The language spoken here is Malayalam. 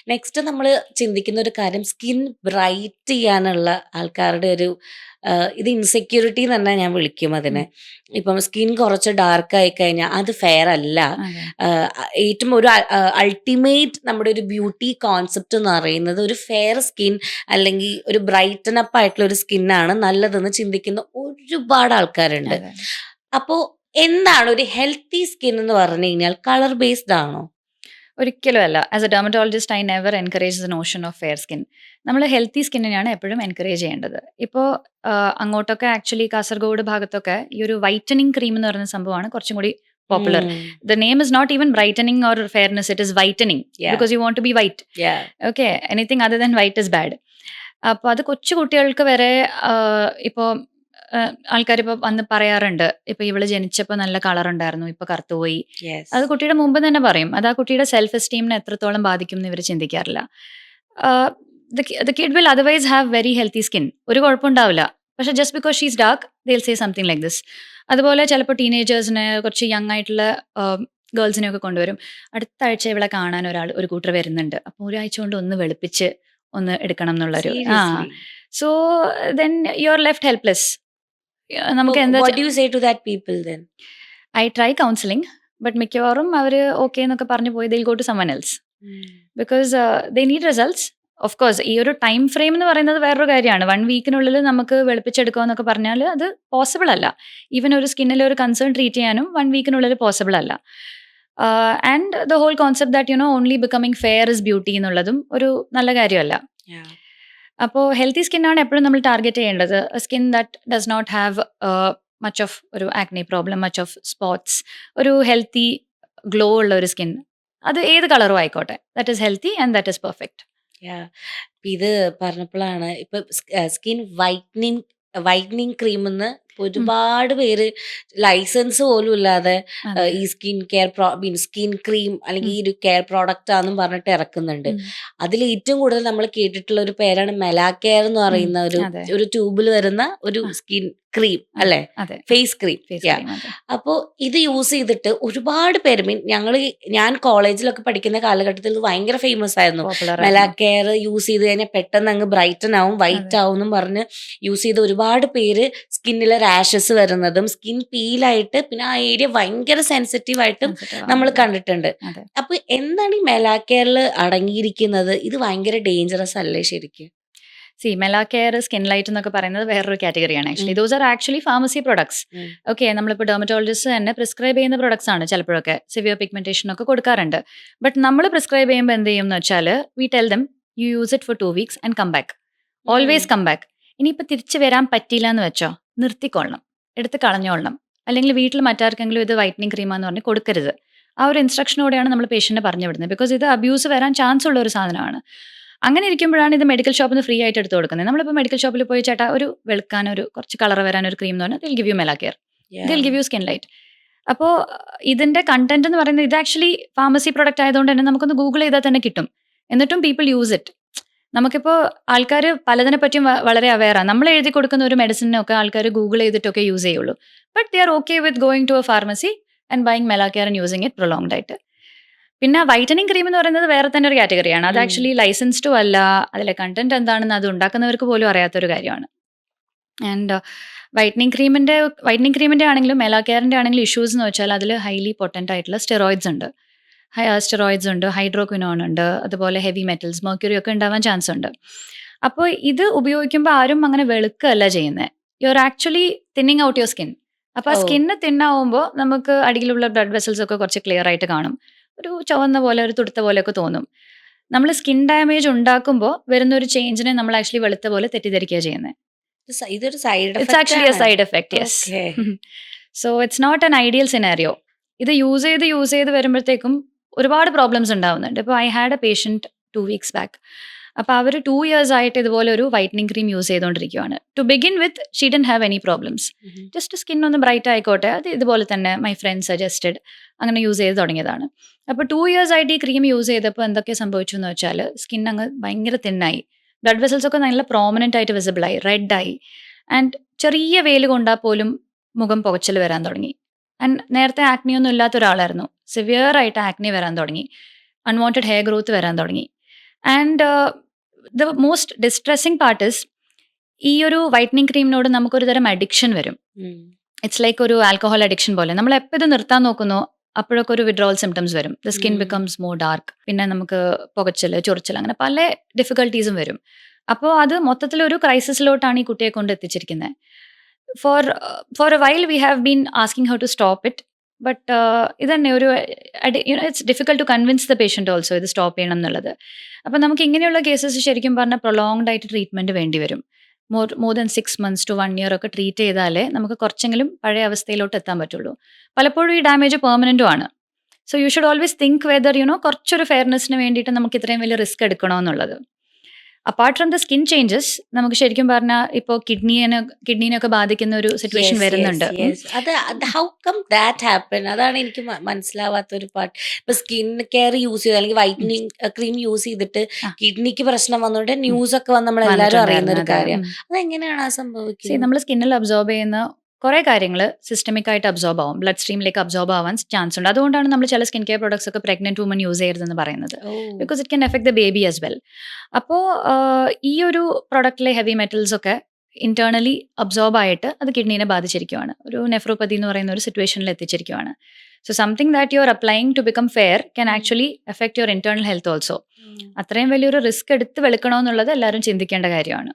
നെക്സ്റ്റ് നമ്മൾ ചിന്തിക്കുന്ന ഒരു കാര്യം സ്കിൻ ബ്രൈറ്റ് ചെയ്യാനുള്ള ആൾക്കാരുടെ ഒരു ഇത് ഇൻസെക്യൂരിറ്റി എന്ന് തന്നെ ഞാൻ വിളിക്കും അതിനെ. ഇപ്പം സ്കിൻ കുറച്ച് ഡാർക്ക് ആയി കഴിഞ്ഞാൽ അത് ഫെയർ അല്ല. അതെ. ഏറ്റവും ഒരു അൾട്ടിമേറ്റ് നമ്മുടെ ഒരു ബ്യൂട്ടി കോൺസെപ്റ്റ് എന്ന് പറയുന്നത് ഒരു ഫെയർ സ്കിൻ അല്ലെങ്കിൽ ഒരു ബ്രൈറ്റൻ അപ്പ് ആയിട്ടുള്ള ഒരു സ്കിന്നാണ് നല്ലതെന്ന് ചിന്തിക്കുന്ന ഒരുപാട് ആൾക്കാരുണ്ട്. അതെ. അപ്പോ എന്താണ് ഒരു ഹെൽത്തി സ്കിൻ എന്ന് പറഞ്ഞു കഴിഞ്ഞാൽ കളർ ബേസ്ഡ് ആണോ? ഒരിക്കലും അല്ല. As A dermatologist I never encourage the Notion of fair skin. നമ്മൾ ഹെൽത്തി സ്കിന്നിനെയാണ് എപ്പോഴും എൻകറേജ് ചെയ്യേണ്ടത്. ഇപ്പോൾ അങ്ങോട്ടൊക്കെ ആക്ച്വലി കാസർഗോഡ് ഭാഗത്തൊക്കെ ഈ ഒരു വൈറ്റനിങ് ക്രീം എന്ന് പറയുന്ന സംഭവമാണ് കുറച്ചും കൂടി popular. The name is not even brightening or fairness, it is whitening because you want to be white. Okay, anything other than white is bad. അപ്പോൾ അത് കൊച്ചു കുട്ടികൾക്ക് വരെ ഇപ്പോൾ ആൾക്കാർ ഇപ്പോൾ വന്ന് പറയാറുണ്ട്, ഇപ്പൊ ഇവള് ജനിച്ചപ്പോൾ നല്ല കളർ ഉണ്ടായിരുന്നു, ഇപ്പൊ കറുത്തുപോയി. അത് കുട്ടിയുടെ മുമ്പ് തന്നെ പറയും. അത് ആ കുട്ടിയുടെ സെൽഫ് എസ്റ്റീമിനെ എത്രത്തോളം ബാധിക്കും എന്ന് ഇവർ ചിന്തിക്കാറില്ല. The kid will otherwise have very healthy skin, ഒരു കുഴപ്പമുണ്ടാവില്ല. പക്ഷെ just because she's dark they will say something like this. അതുപോലെ ചിലപ്പോൾ ടീനേജേഴ്സിനെ, കുറച്ച് യങ് ആയിട്ടുള്ള ഗേൾസിനെ ഒക്കെ കൊണ്ടുവരും. അടുത്ത ആഴ്ച ഇവളെ കാണാൻ ഒരു കൂട്ടർ വരുന്നുണ്ട്, അപ്പോൾ ഒരാഴ്ച കൊണ്ട് ഒന്ന് വെളുപ്പിച്ച് ഒന്ന് എടുക്കണം എന്നുള്ളൊരു. So then you are left helpless. നമുക്ക് എന്താ, What do you say to that people then? I try counselling, but മിക്കവാറും അവർ ഓക്കെ എന്നൊക്കെ പറഞ്ഞു പോയി they'll go to someone else because they need results. Of course ഈ ഒരു ടൈം ഫ്രെയിം എന്ന് പറയുന്നത് വേറൊരു കാര്യമാണ്. 1 വീക്കിനുള്ളിൽ നമുക്ക് വെളുപ്പിച്ചെടുക്കുക എന്നൊക്കെ പറഞ്ഞാൽ അത് പോസിബിൾ അല്ല. ഈവൻ ഒരു സ്കിന്നിൽ ഒരു കൺസേൺ ട്രീറ്റ് ചെയ്യാനും 1 വീക്കിനുള്ളിൽ പോസിബിൾ അല്ല. And the whole concept that only becoming fair is beauty എന്നുള്ളതും ഒരു നല്ല കാര്യമല്ല. അപ്പോൾ ഹെൽത്തി സ്കിന്നാണ് എപ്പോഴും നമ്മൾ ടാർഗറ്റ് ചെയ്യേണ്ടത്. Skin that does not have much of ഒരു acne problem, much of spots, ഒരു ഹെൽത്തി ഗ്ലോ ഉള്ള ഒരു സ്കിൻ. അത് ഏത് കളറും ആയിക്കോട്ടെ, that is healthy and that is perfect. ഇത് പറഞ്ഞപ്പോഴാണ് ഇപ്പൊ സ്കിൻ വൈറ്റനിങ് ക്രീം എന്ന് ഒരുപാട് പേര് ലൈസൻസ് പോലും ഇല്ലാതെ ഈ സ്കിൻ ക്രീം അല്ലെങ്കിൽ ഈ ഒരു കെയർ പ്രോഡക്റ്റ് ആണെന്നും പറഞ്ഞിട്ട് ഇറക്കുന്നുണ്ട്. അതിൽ ഏറ്റവും കൂടുതൽ നമ്മൾ കേട്ടിട്ടുള്ള ഒരു പേരാണ് മെലാക്കെയർ എന്ന് പറയുന്ന ഒരു ട്യൂബിൽ വരുന്ന ഒരു സ്കിൻ ക്രീം അല്ലെ, ഫേസ് ക്രീം. അപ്പോൾ ഇത് യൂസ് ചെയ്തിട്ട് ഒരുപാട് പേര് ഞാൻ കോളേജിലൊക്കെ പഠിക്കുന്ന കാലഘട്ടത്തിൽ ഇത് ഭയങ്കര ഫേമസ് ആയിരുന്നു. മെലാക്കെയർ യൂസ് ചെയ്ത് കഴിഞ്ഞാൽ പെട്ടെന്ന് അങ്ങ് ബ്രൈറ്റൻ ആവും, വൈറ്റ് ആവും എന്നും പറഞ്ഞ് യൂസ് ചെയ്ത് ഒരുപാട് പേര് സ്കിന്നിലെ റാഷസ് വരുന്നതും സ്കിൻ പീലായിട്ട് പിന്നെ ആ ഏരിയ ഭയങ്കര സെൻസിറ്റീവ് ആയിട്ടും നമ്മൾ കണ്ടിട്ടുണ്ട്. അപ്പൊ എന്താണ് ഈ മെലാക്കെയറിൽ അടങ്ങിയിരിക്കുന്നത്? ഇത് ഭയങ്കര ഡേഞ്ചറസ് അല്ലേ ശരിക്കും? മെലാക്കെയർ, സ്കിൻ ലൈറ്റ് എന്നൊക്കെ പറയുന്നത് വേറൊരു കാറ്റഗറിയാണ്. Actually those are actually pharmacy products. Okay, നമ്മളിപ്പോൾ ഡെർമറ്റോളജിസ്റ്റ് തന്നെ പ്രിസ്ക്രൈബ് ചെയ്യുന്ന പ്രൊഡക്ട്സ് ആണ്. ചിലപ്പോഴൊക്കെ സിവിയർ പിഗ്മെന്റേഷൻ ഒക്കെ കൊടുക്കാറുണ്ട്. ബട്ട് നമ്മൾ പ്രിസ്ക്രൈബ് ചെയ്യുമ്പോൾ എന്ത് ചെയ്യും എന്ന് വെച്ചാൽ we tell them you use it for 2 weeks and come back. Always come back. ഇനിയിപ്പോൾ തിരിച്ച് വരാൻ പറ്റിയില്ല എന്ന് വെച്ചോ, നിർത്തിക്കൊള്ളണം, എടുത്ത് കളഞ്ഞോളണം. അല്ലെങ്കിൽ വീട്ടിൽ മറ്റാർക്കെങ്കിലും ഇത് വൈറ്റനിങ് ക്രീമാന്ന് പറഞ്ഞ് കൊടുക്കരുത്. ആ ഒരു ഇൻസ്ട്രക്ഷനോടെയാണ് നമ്മൾ പേഷ്യന്റിനെ പറഞ്ഞു വിടുന്നത്. ബിക്കോസ് ഇത് അബ്യൂസ് വരാൻ ചാൻസ് ഉള്ള ഒരു സാധനമാണ്. അങ്ങനെ ഇരിക്കുമ്പോഴാണ് ഇത് മെഡിക്കൽ ഷോപ്പിൽ നിന്ന് ഫ്രീ ആയിട്ട് എടുത്ത് കൊടുക്കുന്നത്. നമ്മളിപ്പോൾ മെഡിക്കൽ ഷോപ്പിൽ പോയി ചേട്ടാ ഒരു വെളുക്കാൻ ഒരു കുറച്ച് കളർ വരാൻ ഒരു ക്രീം എന്ന് പറഞ്ഞാൽ they'll give you Melacare, they'll give you skin light. അപ്പോൾ ഇതിന്റെ കണ്ടന്റ് എന്ന് പറയുന്നത് ഇത് ആക്ച്വലി ഫാർമസി പ്രൊഡക്റ്റ് ആയതുകൊണ്ട് തന്നെ നമുക്കൊന്ന് ഗൂഗിൾ ചെയ്താൽ തന്നെ കിട്ടും. എന്നിട്ടും പീപ്പിൾ യൂസ് ഇറ്റ്. നമുക്കിപ്പോൾ ആൾക്കാർ പലതിനെ പറ്റിയും വളരെ അവെയറാണ്. നമ്മൾ എഴുതി കൊടുക്കുന്ന ഒരു മെഡിസിനൊക്കെ ആൾക്കാർ ഗൂഗിൾ ചെയ്തിട്ടൊക്കെ യൂസ് ചെയ്യുള്ളൂ. But they are okay with going to a pharmacy and buying Melacare and using it prolonged ആയിട്ട്. പിന്നെ വൈറ്റനിങ് ക്രീം എന്ന് പറയുന്നത് വേറെ തന്നെ ഒരു കാറ്റഗറിയാണ്. അത് ആക്ച്വലി ലൈസൻസ്ഡും അല്ല. അതിലെ കണ്ടന്റ് എന്താണെന്ന് അത് ഉണ്ടാക്കുന്നവർക്ക് പോലും അറിയാത്തൊരു കാര്യമാണ്. ആൻഡ് വൈറ്റനിങ് ക്രീമിന്റെ ആണെങ്കിലും മെലാക്കെയറിന്റെ ആണെങ്കിലും ഇഷ്യൂസ് എന്ന് വെച്ചാൽ അതിൽ ഹൈലി പൊട്ടന്റ് ആയിട്ടുള്ള സ്റ്റെറോയിഡ്സ് ഉണ്ട്, ഹൈഡ്രോക്വിനോൺ ഉണ്ട്, അതുപോലെ ഹെവി മെറ്റൽസ്, മെർക്യൂറി ഒക്കെ ഉണ്ടാവാൻ ചാൻസ് ഉണ്ട്. അപ്പോൾ ഇത് ഉപയോഗിക്കുമ്പോൾ ആരും അങ്ങനെ വെളുക്കല്ല ചെയ്യുന്നത്. You are actually thinning out your skin. അപ്പോൾ ആ സ്കിന്ന് തിന്നാവുമ്പോൾ നമുക്ക് അടിയിലുള്ള ബ്ലഡ് വെസൽസ് ഒക്കെ കുറച്ച് ക്ലിയർ ആയിട്ട് കാണും. ഒരു ചുവന്ന പോലെ, ഒരു തുടുത്ത പോലെയൊക്കെ തോന്നും. നമ്മൾ സ്കിൻ ഡാമേജ് ഉണ്ടാക്കുമ്പോൾ വരുന്ന ഒരു ചേഞ്ചിനെ നമ്മൾ ആക്ച്വലി വെളുത്ത പോലെ തെറ്റിദ്ധരിക്കുക ചെയ്യുന്നത്. It's actually a side effect. Yes. So it's not an ideal scenario. ഇത് യൂസ് ചെയ്ത് വരുമ്പോഴത്തേക്കും ഒരുപാട് പ്രോബ്ലംസ് ഉണ്ടാവുന്നുണ്ട്. ഇപ്പോൾ I had a patient 2 weeks back. അപ്പോൾ അവർ 2 years ആയിട്ട് ഇതുപോലെ ഒരു വൈറ്റനിങ് ക്രീം യൂസ് ചെയ്തുകൊണ്ടിരിക്കുകയാണ്. To begin with she didn't have any problems. Just skin ഒന്ന് ബ്രൈറ്റ് ആയിക്കോട്ടെ, അത് ഇതുപോലെ തന്നെ മൈ ഫ്രണ്ട് സജസ്റ്റഡ്, അങ്ങനെ യൂസ് ചെയ്ത് തുടങ്ങിയതാണ്. അപ്പോൾ 2 years ആയിട്ട് ഈ ക്രീം യൂസ് ചെയ്തപ്പോൾ എന്തൊക്കെ സംഭവിച്ചു എന്ന് വെച്ചാൽ സ്കിൻ അങ്ങ് ഭയങ്കര തിന്നായി, ബ്ലഡ് വെസൽസ് ഒക്കെ നല്ല പ്രോമിനൻ്റ് ആയിട്ട് വിസിബിളായി, റെഡായി. ആൻഡ് ചെറിയ വെയിൽ കൊണ്ടാൽ പോലും മുഖം പുകച്ചിൽ വരാൻ തുടങ്ങി. ആൻഡ് നേരത്തെ ആക്നി ഒന്നും ഇല്ലാത്ത ഒരാളായിരുന്നു. സിവിയർ ആയിട്ട് ആക്നി വരാൻ തുടങ്ങി, അൺവാണ്ടഡ് ഹെയർ ഗ്രോത്ത് വരാൻ തുടങ്ങി. And the most distressing part is ഈ ഒരു വൈറ്റനിങ് ക്രീമിനോട് നമുക്കൊരു തരം അഡിക്ഷൻ വരും. ഇറ്റ്സ് ലൈക്ക് ഒരു ആൽക്കഹോൾ അഡിക്ഷൻ പോലെ. നമ്മൾ എപ്പോൾ ഇത് നിർത്താൻ നോക്കുന്നോ അപ്പോഴൊക്കെ ഒരു വിഡ്രോവൽ സിംറ്റംസ് വരും. The skin becomes more dark. പിന്നെ നമുക്ക് പുകച്ചിൽ, ചൊറിച്ചിൽ, അങ്ങനെ പല ഡിഫിക്കൽട്ടീസും വരും. അപ്പോൾ അത് മൊത്തത്തിലൊരു ക്രൈസിസിലോട്ടാണ് ഈ കുട്ടിയെ കൊണ്ട് എത്തിച്ചിരിക്കുന്നത്. For a while we have been asking how to stop it. But ഇതന്നെ ഒരു it's difficult to convince the patient also ഇത് സ്റ്റോപ്പ് ചെയ്യണം എന്നുള്ളത്. അപ്പം നമുക്ക് ഇങ്ങനെയുള്ള കേസസ് ശരിക്കും പറഞ്ഞാൽ പ്രൊലോങ്ഡ് ആയിട്ട് ട്രീറ്റ്മെൻറ്റ് വേണ്ടി വരും. More than 6 months to 1 year ഒക്കെ ട്രീറ്റ് ചെയ്താലേ നമുക്ക് കുറച്ചെങ്കിലും പഴയ അവസ്ഥയിലോട്ട് എത്താൻ പറ്റുള്ളൂ. പലപ്പോഴും ഈ ഡാമേജ് പെർമനൻറ്റും ആണ്. So you should always think whether കുറച്ചൊരു ഫെയർനെസ്സിന് വേണ്ടിയിട്ട് നമുക്ക് ഇത്രയും വലിയ റിസ്ക് എടുക്കണോ എന്നുള്ളത്. Apart from the skin changes നമുക്ക് ശരിക്കും പറഞ്ഞാൽ ഇപ്പോൾ കിഡ്നീനൊക്കെ ബാധിക്കുന്ന ഒരു സിറ്റുവേഷൻ വരുന്നുണ്ട്. How come that happen? അതാണ് എനിക്ക് മനസ്സിലാവാത്ത ഒരു പാർട്ട്. ഇപ്പൊ സ്കിൻ കെയർ യൂസ് ചെയ്ത് അല്ലെങ്കിൽ വൈറ്റനിങ് ക്രീം യൂസ് ചെയ്തിട്ട് കിഡ്നിക്ക് പ്രശ്നം വന്നോണ്ട് ന്യൂസ് ഒക്കെ വന്ന് നമ്മളെല്ലാരും അറിയുന്ന ഒരു കാര്യം. അതെങ്ങനെയാണ് ആ സംഭവിക്കുന്നത്? നമ്മൾ സ്കിന്നിൽ അബ്സോർബ് ചെയ്യുന്ന കുറേ കാര്യങ്ങൾ സിസ്റ്റമിക് ആയിട്ട് അബ്സോർബ് ആവും, ബ്ലഡ് സ്ട്രീമിലേക്ക് അബ്സോർബ് ആവാൻ ചാൻസ് ഉണ്ട്. അതുകൊണ്ടാണ് നമ്മൾ ചില സ്കിൻ കെയർ പ്രോഡക്ട്സ് ഒക്കെ പ്രഗ്നന്റ് വുമൺ യൂസ് ചെയ്യരുതെന്ന് പറയുന്നത്. Because it can effect the baby as well. അപ്പോൾ ഈ ഒരു പ്രൊഡക്റ്റിലെ ഹെവി മെറ്റൽസ് ഒക്കെ ഇന്റേണലി അബ്സോർബ് ആയിട്ട് അത് കിഡ്നീനെ ബാധിച്ചിരിക്കുകയാണ്. ഒരു നെഫ്രോപ്പതി എന്ന് പറയുന്ന ഒരു സിറ്റുവേഷനിൽ എത്തിച്ചിരിക്കുകയാണ്. So something that you are applying to become fair can actually affect your internal health also. അത്രയും വലിയൊരു റിസ്ക് എടുത്ത് വെളുക്കണമെന്നുള്ളത് എല്ലാവരും ചിന്തിക്കേണ്ട കാര്യമാണ്.